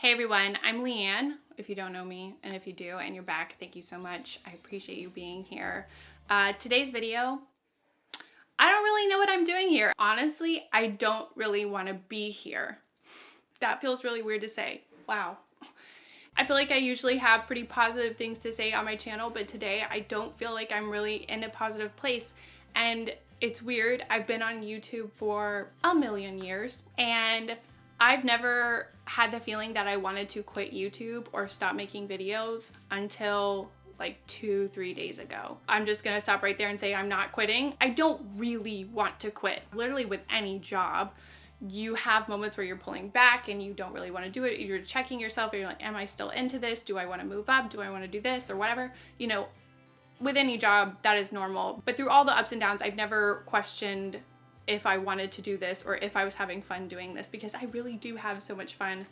Hey everyone, I'm Leanne, if you don't know me, and if you do and you're back, thank you so much. I appreciate you being here. Today's video, I don't really know what I'm doing here. Honestly, I don't really want to be here. That feels really weird to say. Wow. I feel like I usually have pretty positive things to say on my channel, but today I don't feel like I'm really in a positive place. And it's weird. I've been on YouTube for a million years and I've never had the feeling that I wanted to quit YouTube or stop making videos until like 2-3 days ago. I'm just gonna stop right there and say I'm not quitting. I don't really want to quit. Literally with any job, you have moments where you're pulling back and you don't really want to do it. You're checking yourself and you're like, am I still into this? Do I want to move up? Do I want to do this or whatever? You know, with any job, that is normal. But through all the ups and downs, I've never questioned if I wanted to do this or if I was having fun doing this, because I really do have so much fun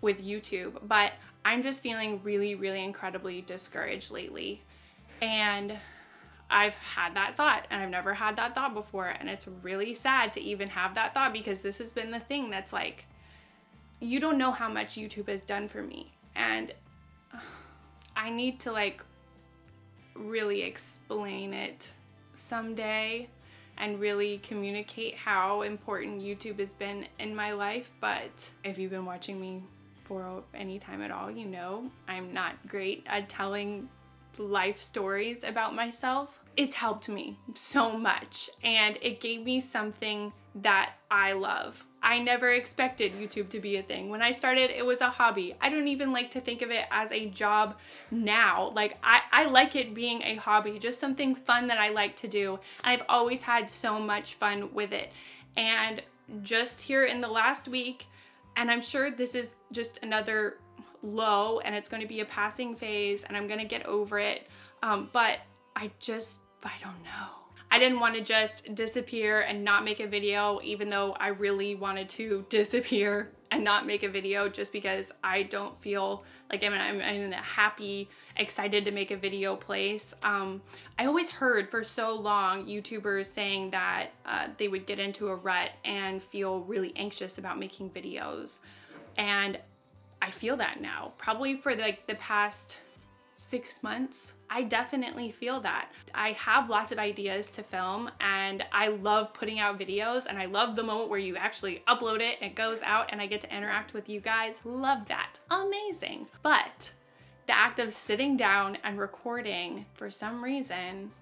with YouTube. But I'm just feeling really, really incredibly discouraged lately. And I've had that thought and I've never had that thought before. And it's really sad to even have that thought, because this has been the thing that's like, you don't know how much YouTube has done for me. And I need to like really explain it someday and really communicate how important YouTube has been in my life. But if you've been watching me for any time at all, you know I'm not great at telling life stories about myself. It's helped me so much and it gave me something that I love. I never expected YouTube to be a thing. When I started, it was a hobby. I don't even like to think of it as a job now. Like I like it being a hobby, just something fun that I like to do. And I've always had so much fun with it. And just here in the last week, and I'm sure this is just another low and it's going to be a passing phase and I'm going to get over it. But I don't know. I didn't want to just disappear and not make a video, even though I really wanted to disappear and not make a video, just because I don't feel like I'm in a happy, excited to make a video place. I always heard for so long YouTubers saying that they would get into a rut and feel really anxious about making videos. And I feel that now, probably for like the past 6 months. I definitely feel that. I have lots of ideas to film and I love putting out videos and I love the moment where you actually upload it and it goes out and I get to interact with you guys. Love that. Amazing. But the act of sitting down and recording, for some reason,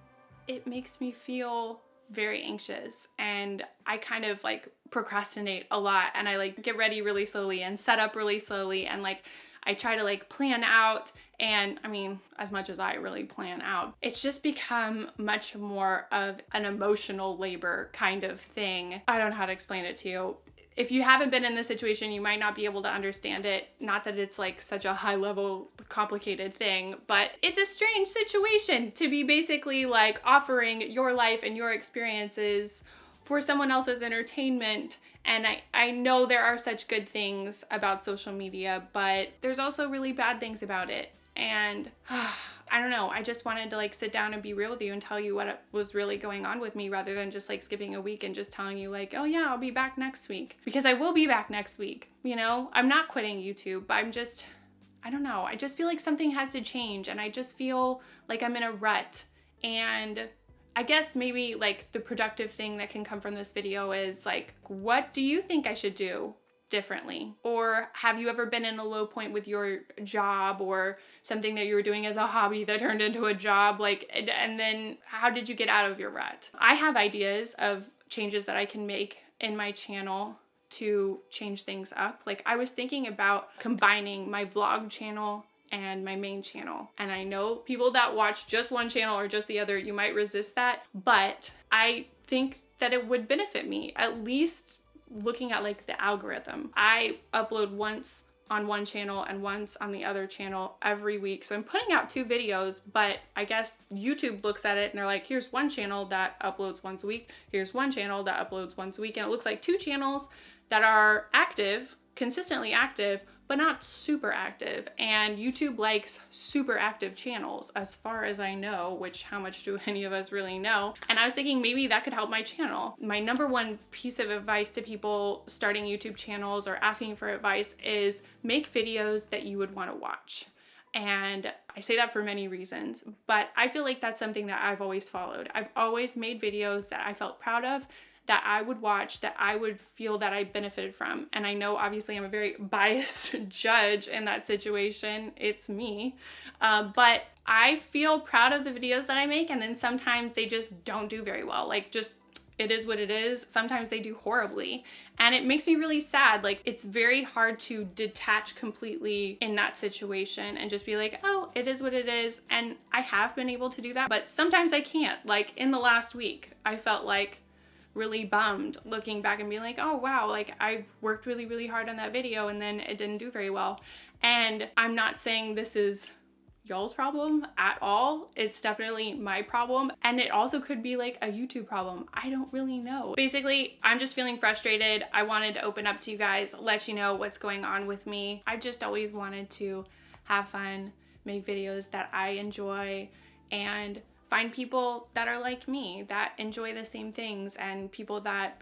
it makes me feel very anxious and I kind of like procrastinate a lot and I like get ready really slowly and set up really slowly and like I try to like plan out, and I mean, as much as I really plan out, it's just become much more of an emotional labor kind of thing. I don't know how to explain it to you. If you haven't been in this situation, you might not be able to understand it. Not that it's like such a high level, complicated thing, but it's a strange situation to be basically like offering your life and your experiences for someone else's entertainment. And I know there are such good things about social media, but there's also really bad things about it. And I don't know, I just wanted to like sit down and be real with you and tell you what was really going on with me, rather than just like skipping a week and just telling you like, oh yeah, I'll be back next week. Because I will be back next week, you know? I'm not quitting YouTube, but I don't know. I just feel like something has to change and I just feel like I'm in a rut. And I guess maybe like the productive thing that can come from this video is like, what do you think I should do differently? Or have you ever been in a low point with your job or something that you were doing as a hobby that turned into a job? Like, and then how did you get out of your rut? I have ideas of changes that I can make in my channel to change things up. Like I was thinking about combining my vlog channel and my main channel. And I know people that watch just one channel or just the other, you might resist that, but I think that it would benefit me, at least looking at like the algorithm. I upload once on one channel and once on the other channel every week. So I'm putting out 2 videos, but I guess YouTube looks at it and they're like, here's one channel that uploads once a week. Here's one channel that uploads once a week. And it looks like 2 channels that are active consistently active, but not super active. And YouTube likes super active channels, as far as I know, which how much do any of us really know? And I was thinking maybe that could help my channel. My number one piece of advice to people starting YouTube channels or asking for advice is make videos that you would want to watch. And I say that for many reasons, but I feel like that's something that I've always followed. I've always made videos that I felt proud of, that I would watch, that I would feel that I benefited from. And I know obviously I'm a very biased judge in that situation. It's me. But I feel proud of the videos that I make, and then sometimes they just don't do very well. Like, just it is what it is. Sometimes they do horribly. And it makes me really sad. Like, it's very hard to detach completely in that situation and just be like, oh, it is what it is. And I have been able to do that, but sometimes I can't. Like in the last week, I felt like really bummed looking back and being like, oh wow, like I worked really, really hard on that video and then it didn't do very well. And I'm not saying this is y'all's problem at all. It's definitely my problem. And it also could be like a YouTube problem. I don't really know. Basically, I'm just feeling frustrated. I wanted to open up to you guys, let you know what's going on with me. I just always wanted to have fun, make videos that I enjoy, and find people that are like me, that enjoy the same things, and people that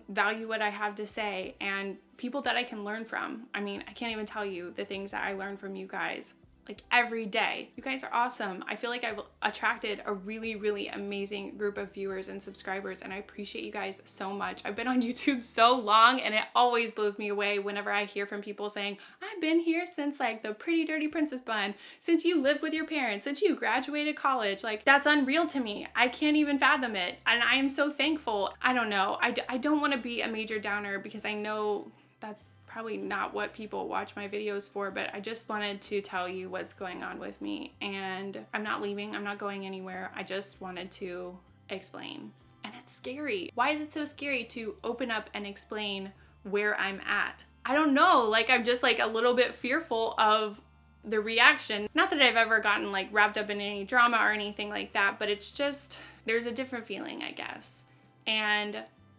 value what I have to say, and people that I can learn from. I mean, I can't even tell you the things that I learn from you guys. Like every day. You guys are awesome. I feel like I've attracted a really, really amazing group of viewers and subscribers, and I appreciate you guys so much. I've been on YouTube so long, and it always blows me away whenever I hear from people saying, I've been here since like the Pretty Dirty Princess bun, since you lived with your parents, since you graduated college. Like, that's unreal to me. I can't even fathom it. And I am so thankful. I don't know. I don't want to be a major downer, because I know that's probably not what people watch my videos for, but I just wanted to tell you what's going on with me. And I'm not leaving, I'm not going anywhere. I just wanted to explain. And it's scary. Why is it so scary to open up and explain where I'm at? I don't know, like I'm just like a little bit fearful of the reaction. Not that I've ever gotten like wrapped up in any drama or anything like that, but it's just, there's a different feeling, I guess. And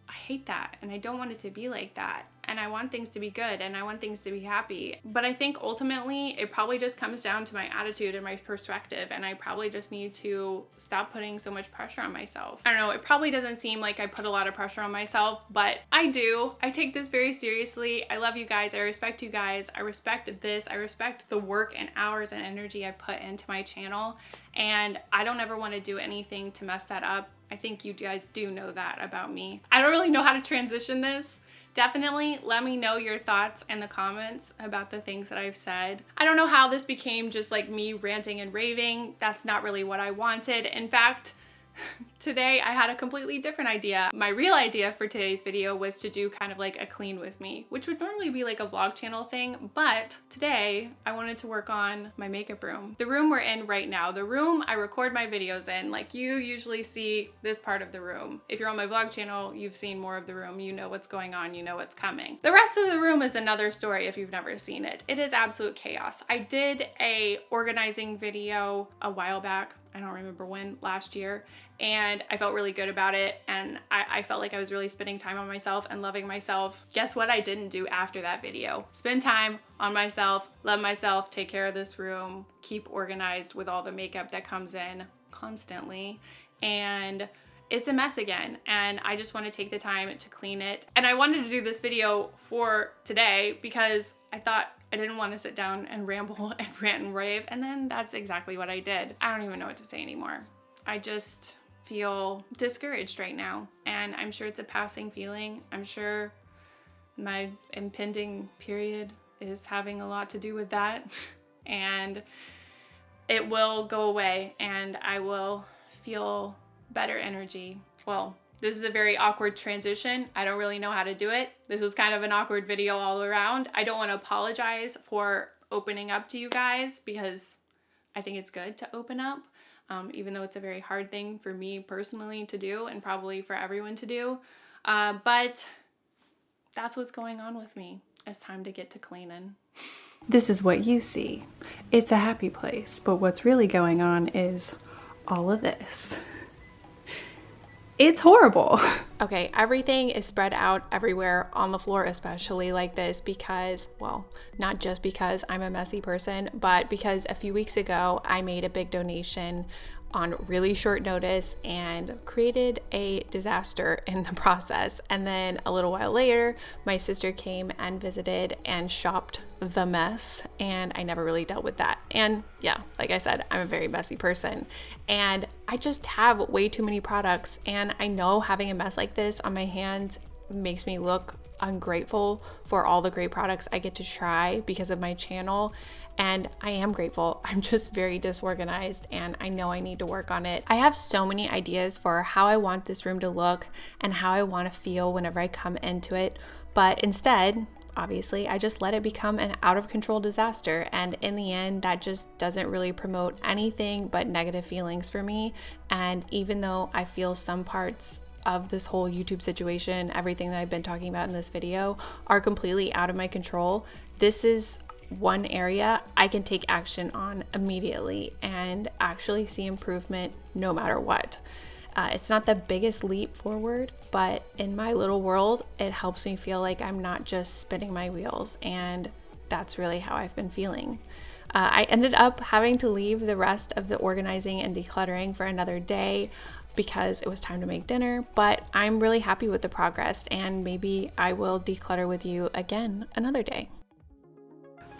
I hate that, and I don't want it to be like that. And I want things to be good, and I want things to be happy. But I think ultimately it probably just comes down to my attitude and my perspective, and I probably just need to stop putting so much pressure on myself. I don't know, it probably doesn't seem like I put a lot of pressure on myself, but I do. I take this very seriously. I love you guys. I respect you guys. I respect this. I respect the work and hours and energy I put into my channel, and I don't ever want to do anything to mess that up. I think you guys do know that about me. I don't really know how to transition this. Definitely let me know your thoughts in the comments about the things that I've said. I don't know how this became just like me ranting and raving. That's not really what I wanted. In fact, today I had a completely different idea. My real idea for today's video was to do kind of like a clean with me, which would normally be like a vlog channel thing, but today I wanted to work on my makeup room. The room we're in right now, the room I record my videos in. Like, you usually see this part of the room. If you're on my vlog channel, you've seen more of the room, you know what's going on, you know what's coming. The rest of the room is another story if you've never seen it. It is absolute chaos. I did a organizing video a while back. I don't remember when, last year, and I felt really good about it, and I felt like I was really spending time on myself and loving myself. Guess what I didn't do after that video? Spend time on myself, love myself, take care of this room, keep organized with all the makeup that comes in constantly, and it's a mess again, and I just want to take the time to clean it. And I wanted to do this video for today because I thought I didn't want to sit down and ramble and rant and rave, and then that's exactly what I did. I don't even know what to say anymore. I just feel discouraged right now, and I'm sure it's a passing feeling. I'm sure my impending period is having a lot to do with that, and it will go away, and I will feel better energy. Well, this is a very awkward transition. I don't really know how to do it. This was kind of an awkward video all around. I don't want to apologize for opening up to you guys, because I think it's good to open up, even though it's a very hard thing for me personally to do, and probably for everyone to do. But that's what's going on with me. It's time to get to cleaning. This is what you see. It's a happy place, but what's really going on is all of this. It's horrible. Okay, everything is spread out everywhere on the floor, especially like this because, well, not just because I'm a messy person, but because a few weeks ago I made a big donation on really short notice and created a disaster in the process. And then a little while later, my sister came and visited and shopped the mess, and I never really dealt with that. And yeah, like I said, I'm a very messy person and I just have way too many products, and I know having a mess like this on my hands makes me look ungrateful for all the great products I get to try because of my channel. And I am grateful. I'm just very disorganized and I know I need to work on it. I have so many ideas for how I want this room to look and how I want to feel whenever I come into it. But instead, obviously, I just let it become an out of control disaster. And in the end, that just doesn't really promote anything but negative feelings for me. And even though I feel some parts of this whole YouTube situation, everything that I've been talking about in this video, are completely out of my control, this is one area I can take action on immediately and actually see improvement no matter what. It's not the biggest leap forward, but in my little world, it helps me feel like I'm not just spinning my wheels, and that's really how I've been feeling. I ended up having to leave the rest of the organizing and decluttering for another day because it was time to make dinner, but I'm really happy with the progress, and maybe I will declutter with you again another day.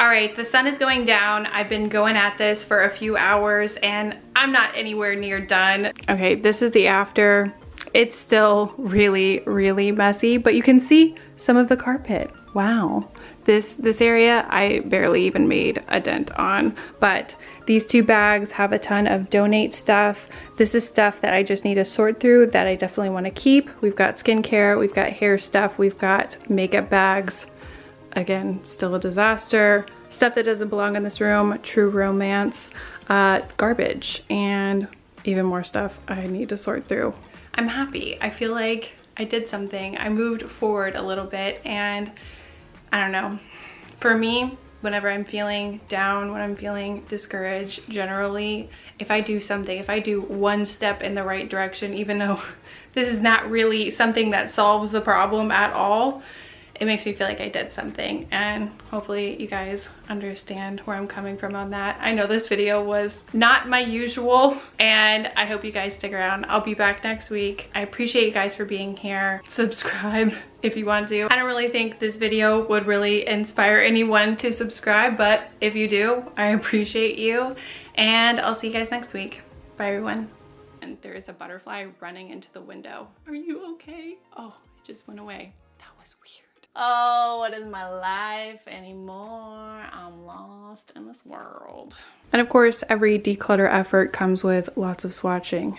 All right, the sun is going down. I've been going at this for a few hours and I'm not anywhere near done. Okay, this is the after. It's still really, really messy, but you can see some of the carpet. Wow. This area I barely even made a dent on, but these two bags have a ton of donate stuff. This is stuff that I just need to sort through that I definitely want to keep. We've got skincare, we've got hair stuff, we've got makeup bags. Again, still a disaster. Stuff that doesn't belong in this room, true romance, garbage, and even more stuff I need to sort through. I'm happy. I feel like I did something. I moved forward a little bit, and I don't know. For me, whenever I'm feeling down, when I'm feeling discouraged, generally, if I do something, if I do one step in the right direction, even though this is not really something that solves the problem at all, it makes me feel like I did something, and hopefully you guys understand where I'm coming from on that. I know this video was not my usual, and I hope you guys stick around. I'll be back next week. I appreciate you guys for being here. Subscribe if you want to. I don't really think this video would really inspire anyone to subscribe, but if you do, I appreciate you, and I'll see you guys next week. Bye, everyone. And there is a butterfly running into the window. Are you okay? Oh, it just went away. That was weird. Oh, what is my life anymore? I'm lost in this world. And of course, every declutter effort comes with lots of swatching.